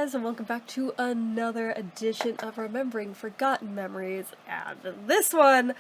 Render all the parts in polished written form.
guys, and welcome back to another edition of Remembering Forgotten Memories. And this one,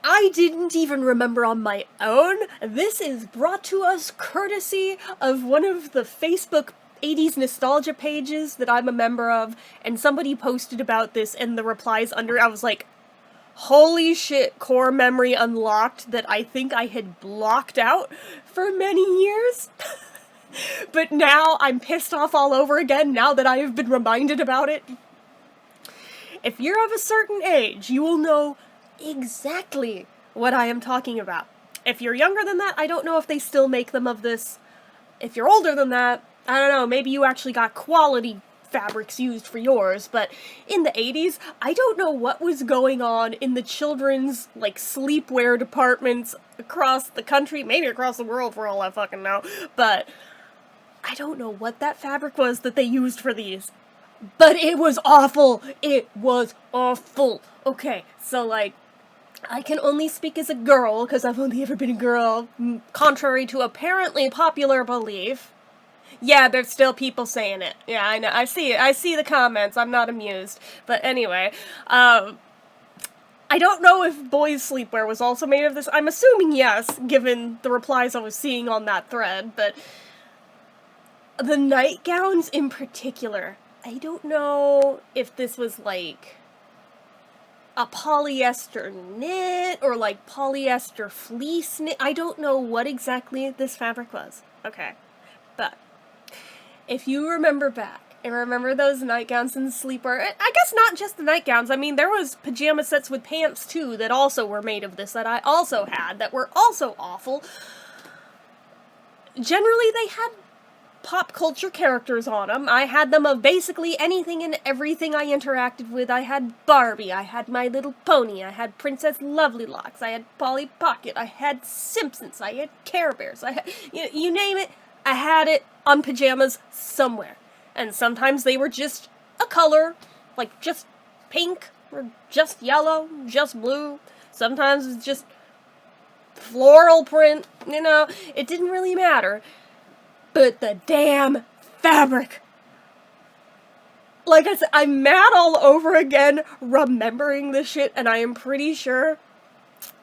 I didn't even remember on my own. This is brought to us courtesy of one of the Facebook 80s nostalgia pages that I'm a member of, and somebody posted about this, and the replies under, I was like, holy shit, core memory unlocked that I think I had blocked out for many years. But now I'm pissed off all over again now that I have been reminded about it. If you're of a certain age, you will know exactly what I am talking about. If you're younger than that, I don't know if they still make them of this. If you're older than that, I don't know, maybe you actually got quality fabrics used for yours, but in the 80s, I don't know what was going on in the children's, like, sleepwear departments across the country, maybe across the world for all I fucking know, but I don't know what that fabric was that they used for these, but it was awful. It was awful. Okay, so, like, I can only speak as a girl, because I've only ever been a girl, contrary to apparently popular belief. Yeah, there's still people saying it. Yeah, I know. I see it. I see the comments. I'm not amused. But anyway, I don't know if boys' sleepwear was also made of this. I'm assuming yes, given the replies I was seeing on that thread, but the nightgowns in particular, I don't know if this was like a polyester knit or like polyester fleece knit. I don't know what exactly this fabric was. Okay, but if you remember back, and remember those nightgowns and sleepwear, I guess not just the nightgowns, I mean, there was pajama sets with pants, too, that also were made of this, that I also had, that were also awful. Generally, they had pop culture characters on them. I had them of basically anything and everything I interacted with. I had Barbie, I had My Little Pony, I had Princess Lovelocks, I had Polly Pocket, I had Simpsons, I had Care Bears, I had, you name it, I had it on pajamas somewhere. And sometimes they were just a color, like just pink, or just yellow, just blue. Sometimes it's just floral print, it didn't really matter. But the damn fabric! Like I said, I'm mad all over again remembering this shit, and I am pretty sure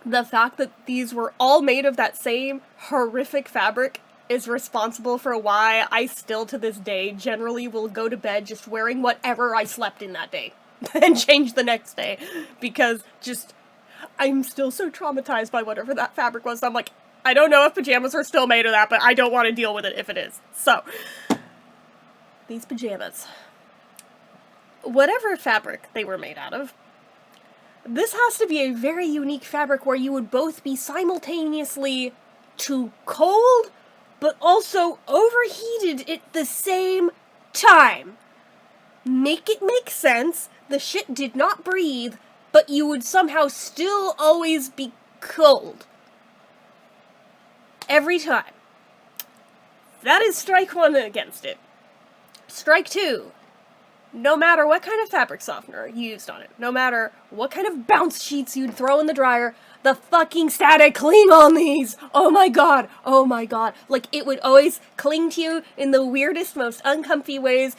the fact that these were all made of that same horrific fabric is responsible for why I still to this day generally will go to bed just wearing whatever I slept in that day and change the next day, because just I'm still so traumatized by whatever that fabric was. I'm like, I don't know if pajamas are still made of that, but I don't want to deal with it if it is. So, these pajamas, whatever fabric they were made out of, this has to be a very unique fabric where you would both be simultaneously too cold but also overheated at the same time. Make it make sense. The shit did not breathe, but you would somehow still always be cold. Every time. That is strike one against it. Strike two. No matter what kind of fabric softener you used on it, no matter what kind of bounce sheets you'd throw in the dryer, the fucking static cling on these! Oh my god, oh my god. Like, it would always cling to you in the weirdest, most uncomfy ways.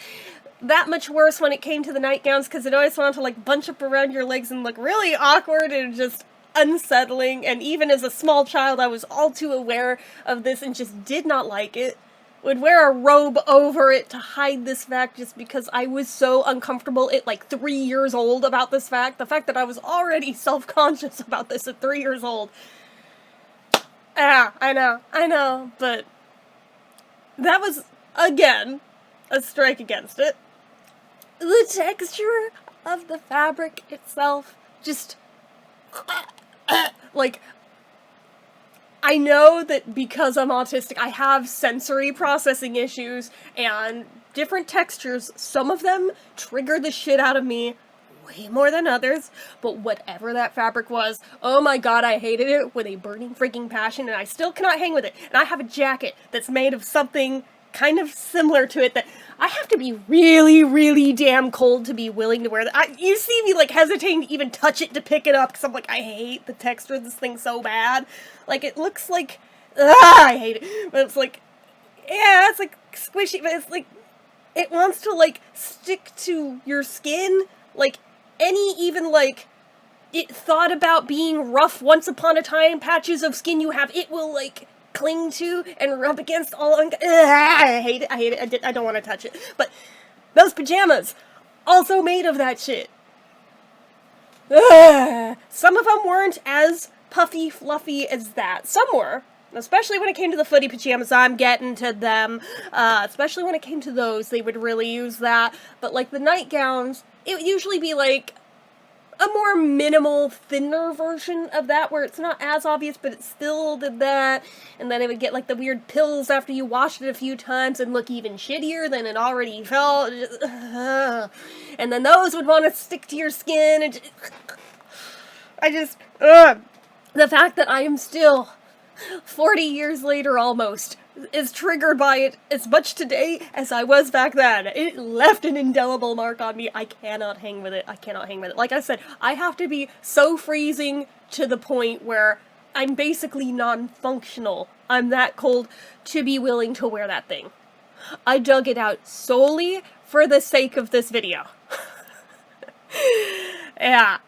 That much worse when it came to the nightgowns, because it always wanted to, like, bunch up around your legs and look really awkward and just unsettling. And even as a small child, I was all too aware of this and just did not like it. Would wear a robe over it to hide this fact just because I was so uncomfortable at like 3 years old about this fact. The fact that I was already self-conscious about this at 3 years old. Yeah, I know, but that was, again, a strike against it. The texture of the fabric itself, just, like, I know that because I'm autistic, I have sensory processing issues, and different textures, some of them trigger the shit out of me way more than others, but whatever that fabric was, oh my god, I hated it with a burning freaking passion, and I still cannot hang with it. And I have a jacket that's made of something kind of similar to it that I have to be really, really damn cold to be willing to wear that. You see me, like, hesitating to even touch it to pick it up, because I'm like, I hate the texture of this thing so bad. Like, it looks like, I hate it. But it's like, yeah, it's like squishy, but it's like, It wants to, like, stick to your skin. Like, any even, like, it thought about being rough once upon a time patches of skin you have, it will, like, cling to and rub against all. I hate it. I don't want to touch it. But those pajamas, also made of that shit. Some of them weren't as puffy, fluffy as that. Some were. Especially when it came to the footy pajamas, I'm getting to them. Especially when it came to those, they would really use that. But, like, the nightgowns, it would usually be, like, a more minimal, thinner version of that, where it's not as obvious, but it still did that. And then it would get, like, the weird pills after you washed it a few times and look even shittier than it already felt. And then those would want to stick to your skin. And the fact that I am still 40 years later almost is triggered by it as much today as I was back then. It left an indelible mark on me. I cannot hang with it. Like I said, I have to be so freezing to the point where I'm basically non-functional. I'm that cold to be willing to wear that thing. I dug it out solely for the sake of this video. Yeah.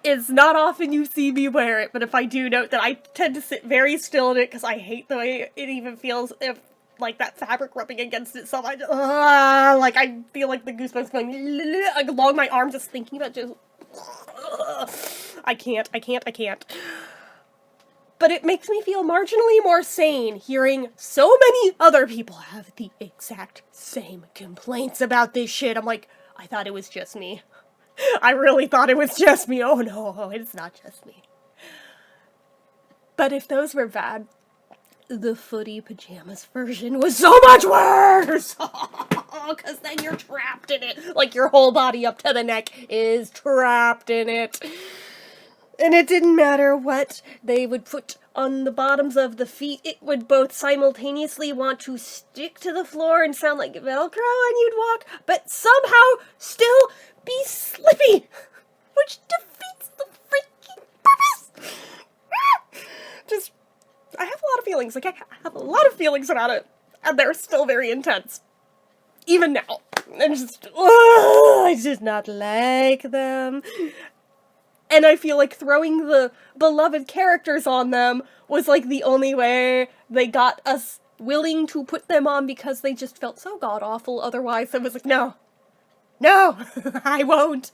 It's not often you see me wear it, but if I do, note that I tend to sit very still in it because I hate the way it even feels, if, like, that fabric rubbing against itself. I just, like, I feel like the goosebumps going like, along my arm just thinking about just, I can't. But it makes me feel marginally more sane hearing so many other people have the exact same complaints about this shit. I'm like, I thought it was just me. I really thought it was just me. Oh no, it's not just me. But if those were bad, the footy pajamas version was so much worse! Because then you're trapped in it. Like, your whole body up to the neck is trapped in it. And it didn't matter what they would put on the bottoms of the feet, it would both simultaneously want to stick to the floor and sound like Velcro when you'd walk, but somehow still be slippy, which defeats the freaking purpose. Just, I have a lot of feelings. Like, I have a lot of feelings about it, and they're still very intense. Even now. And just, I did not like them. And I feel like throwing the beloved characters on them was, like, the only way they got us willing to put them on, because they just felt so god-awful otherwise. I was like, no, I won't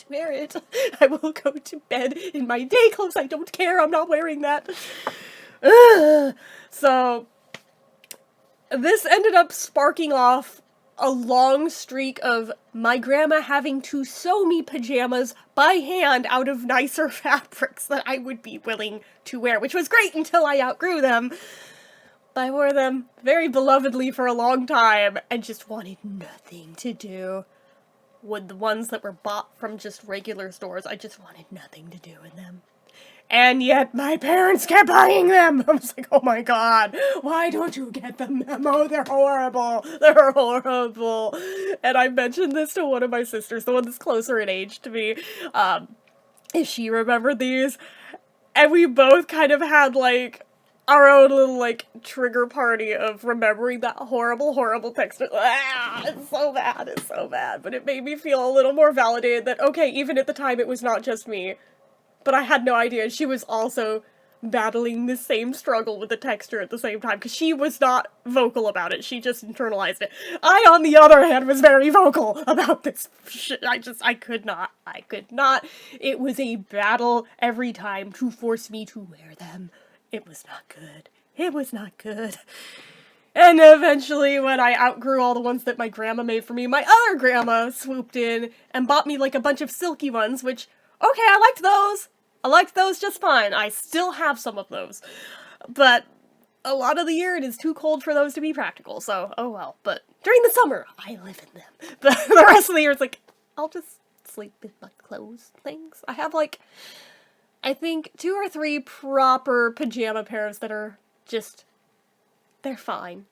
wear it. I will go to bed in my day clothes. I don't care. I'm not wearing that. So, this ended up sparking off a long streak of my grandma having to sew me pajamas by hand out of nicer fabrics that I would be willing to wear, which was great until I outgrew them. I wore them very belovedly for a long time and just wanted nothing to do with the ones that were bought from just regular stores. I just wanted nothing to do with them. And yet my parents kept buying them. I was like, oh my god, why don't you get the memo? They're horrible. They're horrible. And I mentioned this to one of my sisters, the one that's closer in age to me, if she remembered these. And we both kind of had, like, our own little, like, trigger party of remembering that horrible, horrible text. It's so bad. But it made me feel a little more validated that, okay, even at the time it was not just me. But I had no idea she was also battling the same struggle with the texture at the same time, because she was not vocal about it. She just internalized it. I, on the other hand, was very vocal about this shit. I could not. It was a battle every time to force me to wear them. It was not good. And eventually, when I outgrew all the ones that my grandma made for me, my other grandma swooped in and bought me, like, a bunch of silky ones, which, okay, I liked those. I liked those just fine. I still have some of those. But a lot of the year it is too cold for those to be practical, so oh well. But during the summer, I live in them. But the rest of the year it's like, I'll just sleep in my clothes things. I have, like, I think 2 or 3 proper pajama pairs that are just, they're fine.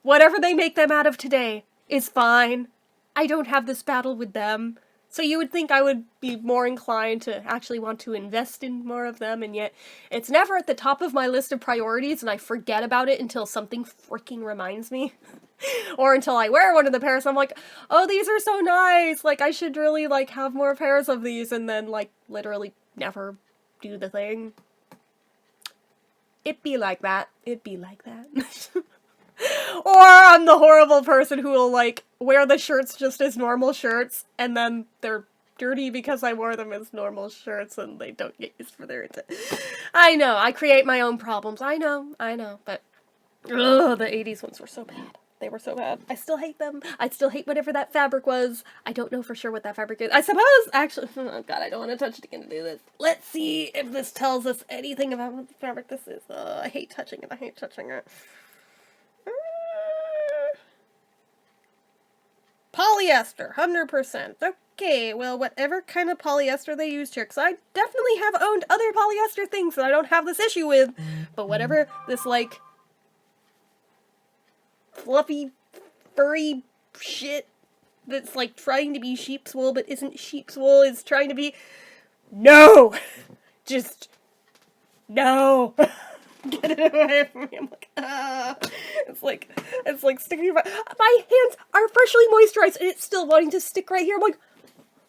Whatever they make them out of today is fine. I don't have this battle with them. So you would think I would be more inclined to actually want to invest in more of them, and yet it's never at the top of my list of priorities, and I forget about it until something freaking reminds me. Or until I wear one of the pairs, I'm like, oh, these are so nice, like, I should really, like, have more pairs of these, and then, like, literally never do the thing. It be like that. It be like that. Or I'm the horrible person who will, like, wear the shirts just as normal shirts, and then they're dirty because I wore them as normal shirts and they don't get used for their intent. I know, I create my own problems. I know, but ugh, the 80s ones were so bad. They were so bad. I still hate them. I still hate whatever that fabric was. I don't know for sure what that fabric is. I suppose, actually, oh god, I don't want to touch it again to do this. Let's see if this tells us anything about what fabric this is. I hate touching it. I hate touching it. Polyester, 100%. Okay, well, whatever kind of polyester they used here, because I definitely have owned other polyester things that I don't have this issue with, but whatever this, like, fluffy, furry shit that's, like, trying to be sheep's wool but isn't sheep's wool is trying to be... No! Just... No! Get it away from me. I'm like, ah. It's like sticking my hands are freshly moisturized and it's still wanting to stick right here. I'm like,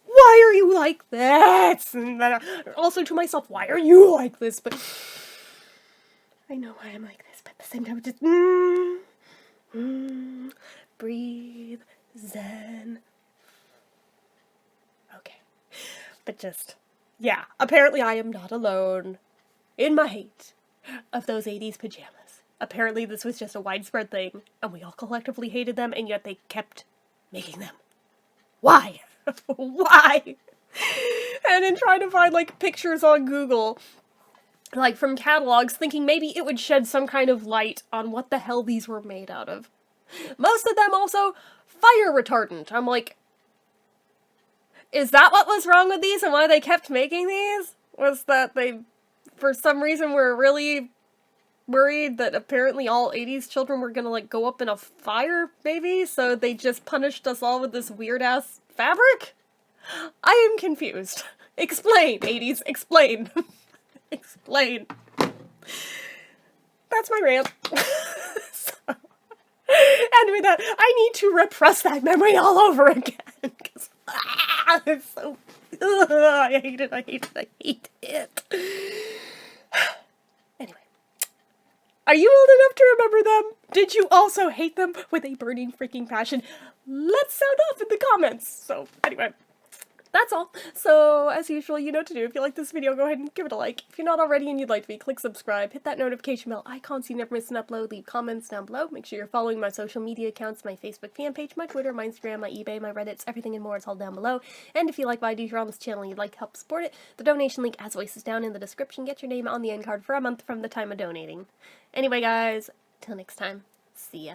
why are you like that? And then also to myself, why are you like this? But I know why I'm like this, but at the same time, just breathe, zen. Okay. But just, yeah, apparently I am not alone in my hate of those 80s pajamas. Apparently this was just a widespread thing, and we all collectively hated them, and yet they kept making them. Why? Why? And in trying to find, like, pictures on Google, like, from catalogs, thinking maybe it would shed some kind of light on what the hell these were made out of. Most of them also fire retardant. I'm like, is that what was wrong with these and why they kept making these? Was that they, for some reason, were really worried that apparently all 80s children were gonna, like, go up in a fire, maybe? So they just punished us all with this weird-ass fabric? I am confused. Explain, 80s, explain. Explain. That's my rant. So, and with that, I need to repress that memory all over again. Because, it's so... I hate it, I hate it, I hate it. Anyway. Are you old enough to remember them? Did you also hate them with a burning freaking passion? Let's sound off in the comments. So, anyway. That's all. So, as usual, you know what to do. If you like this video, go ahead and give it a like. If you're not already and you'd like to be, click subscribe, hit that notification bell icon so you never miss an upload, leave comments down below. Make sure you're following my social media accounts, my Facebook fan page, my Twitter, my Instagram, my eBay, my Reddits, everything and more. It's all down below. And if you like what I do here on this channel and you'd like to help support it, the donation link, as always, is down in the description. Get your name on the end card for a month from the time of donating. Anyway, guys, till next time, see ya.